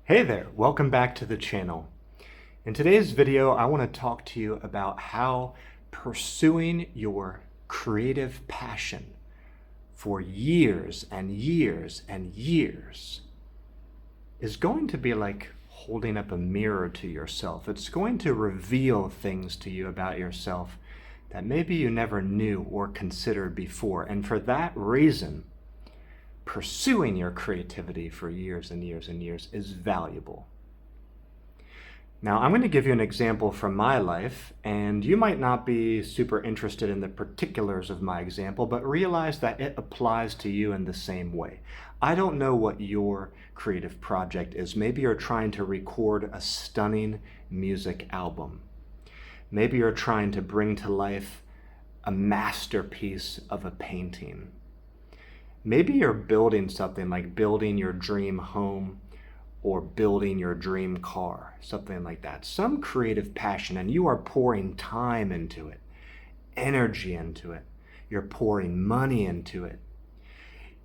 Hey there, welcome back to the channel. In today's video, I want to talk to you about how pursuing your creative passion for years and years and years is going to be like holding up a mirror to yourself. It's going to reveal things to you about yourself that maybe you never knew or considered before. And for that reason, pursuing your creativity for years and years and years is valuable. Now, I'm going to give you an example from my life, and you might not be super interested in the particulars of my example, but realize that it applies to you in the same way. I don't know what your creative project is. Maybe you're trying to record a stunning music album. Maybe you're trying to bring to life a masterpiece of a painting. Maybe you're building something like building your dream home or building your dream car, something like that. Some creative passion, and you are pouring time into it, energy into it. You're pouring money into it.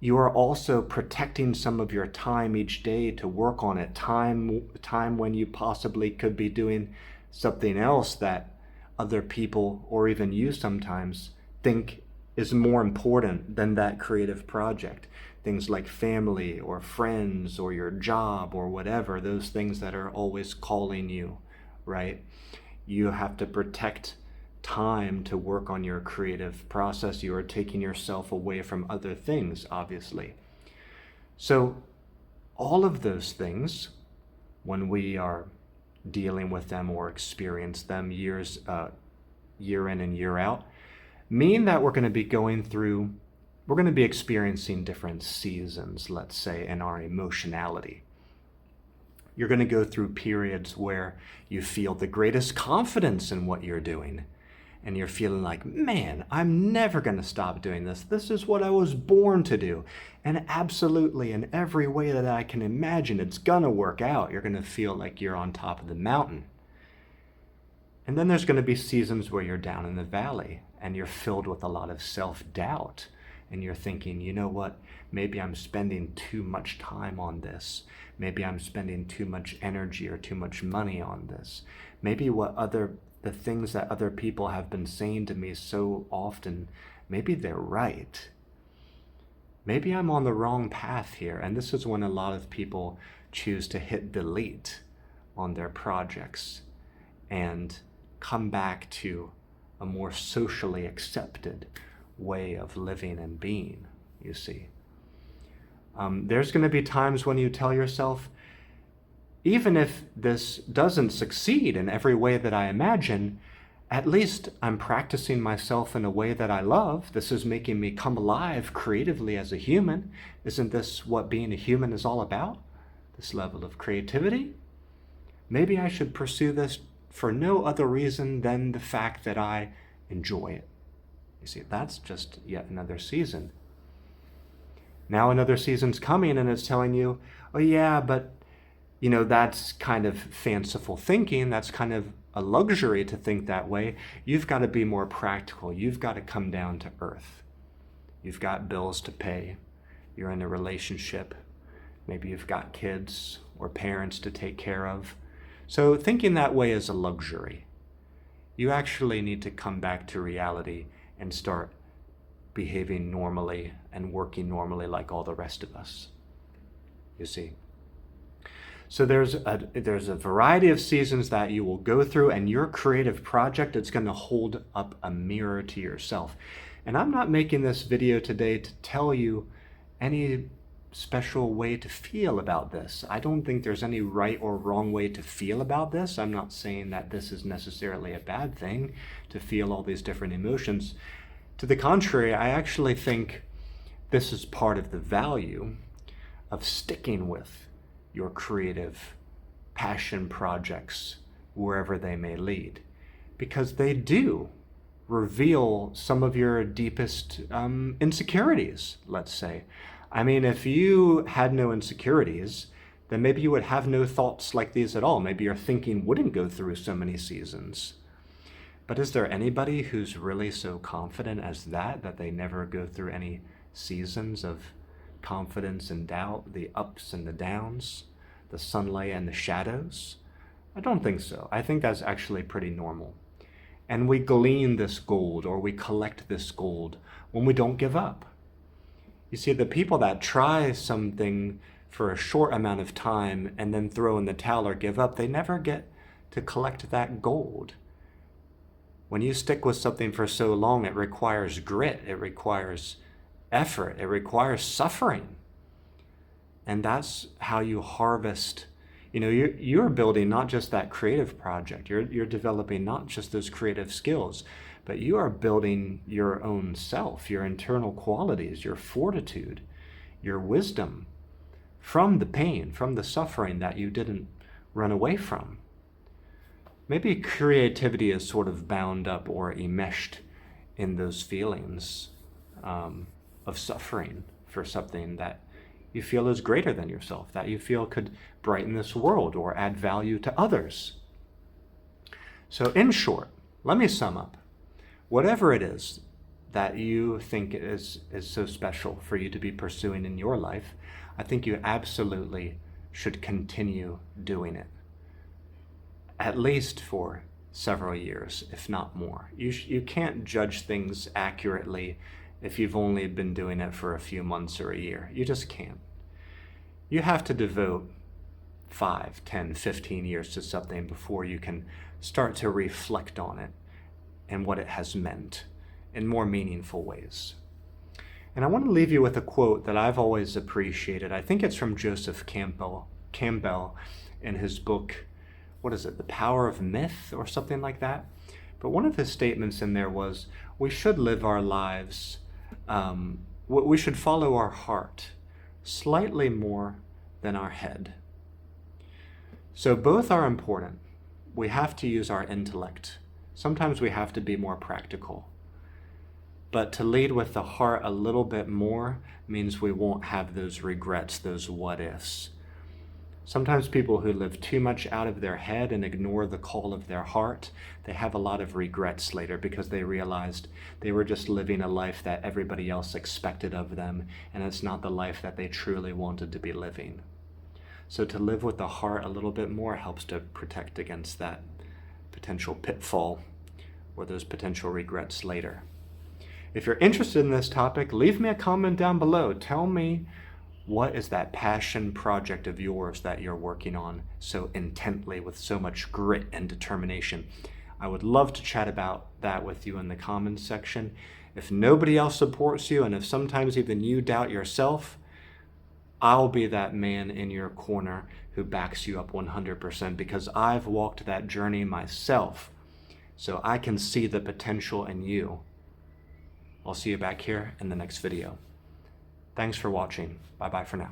You are also protecting some of your time each day to work on it, time when you possibly could be doing something else that other people or even you sometimes think is more important than that creative project. Things like family or friends or your job or whatever, those things that are always calling you, right? You have to protect time to work on your creative process. You are taking yourself away from other things, obviously. So all of those things, when we are dealing with them or experience them year in and year out, mean that we're going to be experiencing different seasons, let's say, in our emotionality. You're going to go through periods where you feel the greatest confidence in what you're doing. And you're feeling like, man, I'm never going to stop doing this. This is what I was born to do. And absolutely, in every way that I can imagine, it's going to work out. You're going to feel like you're on top of the mountain. And then there's going to be seasons where you're down in the valley and you're filled with a lot of self-doubt. And you're thinking, you know what, maybe I'm spending too much time on this. Maybe I'm spending too much energy or too much money on this. Maybe the things that other people have been saying to me so often, maybe they're right. Maybe I'm on the wrong path here. And this is when a lot of people choose to hit delete on their projects and come back to a more socially accepted way of living and being, you see. There's going to be times when you tell yourself, even if this doesn't succeed in every way that I imagine, at least I'm practicing myself in a way that I love. This is making me come alive creatively as a human. Isn't this what being a human is all about? This level of creativity? Maybe I should pursue this for no other reason than the fact that I enjoy it. You see, that's just yet another season. Now another season's coming and it's telling you, oh yeah, but that's kind of fanciful thinking. That's kind of a luxury to think that way. You've got to be more practical. You've got to come down to earth. You've got bills to pay. You're in a relationship. Maybe you've got kids or parents to take care of. So thinking that way is a luxury. You actually need to come back to reality and start behaving normally and working normally like all the rest of us, you see. So there's a variety of seasons that you will go through, and your creative project is going to hold up a mirror to yourself. And I'm not making this video today to tell you any special way to feel about this. I don't think there's any right or wrong way to feel about this. I'm not saying that this is necessarily a bad thing to feel all these different emotions. To the contrary, I actually think this is part of the value of sticking with your creative passion projects wherever they may lead, because they do reveal some of your deepest insecurities, let's say. I mean, if you had no insecurities, then maybe you would have no thoughts like these at all. Maybe your thinking wouldn't go through so many seasons. But is there anybody who's really so confident as that they never go through any seasons of confidence and doubt, the ups and the downs, the sunlight and the shadows? I don't think so. I think that's actually pretty normal. And we glean this gold, or we collect this gold when we don't give up. You see, the people that try something for a short amount of time and then throw in the towel or give up, they never get to collect that gold. When you stick with something for so long, it requires grit, it requires effort, it requires suffering. And that's how you harvest. You know, you're building not just that creative project, you're developing not just those creative skills, but you are building your own self, your internal qualities, your fortitude, your wisdom from the pain, from the suffering that you didn't run away from. Maybe creativity is sort of bound up or enmeshed in those feelings of suffering for something that you feel is greater than yourself, that you feel could brighten this world or add value to others. So in short, let me sum up. Whatever it is that you think is so special for you to be pursuing in your life, I think you absolutely should continue doing it. At least for several years, if not more. You can't judge things accurately if you've only been doing it for a few months or a year. You just can't. You have to devote 5, 10, 15 years to something before you can start to reflect on it and what it has meant in more meaningful ways. And I want to leave you with a quote that I've always appreciated. I think it's from Joseph Campbell in his book, what is it, The Power of Myth or something like that. But one of his statements in there was, we should live our lives, we should follow our heart slightly more than our head. So both are important. We have to use our intellect. Sometimes we have to be more practical. But to lead with the heart a little bit more means we won't have those regrets, those what ifs. Sometimes people who live too much out of their head and ignore the call of their heart, they have a lot of regrets later because they realized they were just living a life that everybody else expected of them, and it's not the life that they truly wanted to be living. So to live with the heart a little bit more helps to protect against that potential pitfall or those potential regrets later. If you're interested in this topic, leave me a comment down below. Tell me, what is that passion project of yours that you're working on so intently with so much grit and determination? I would love to chat about that with you in the comments section. If nobody else supports you, and if sometimes even you doubt yourself, I'll be that man in your corner who backs you up 100% because I've walked that journey myself, so I can see the potential in you. I'll see you back here in the next video. Thanks for watching. Bye-bye for now.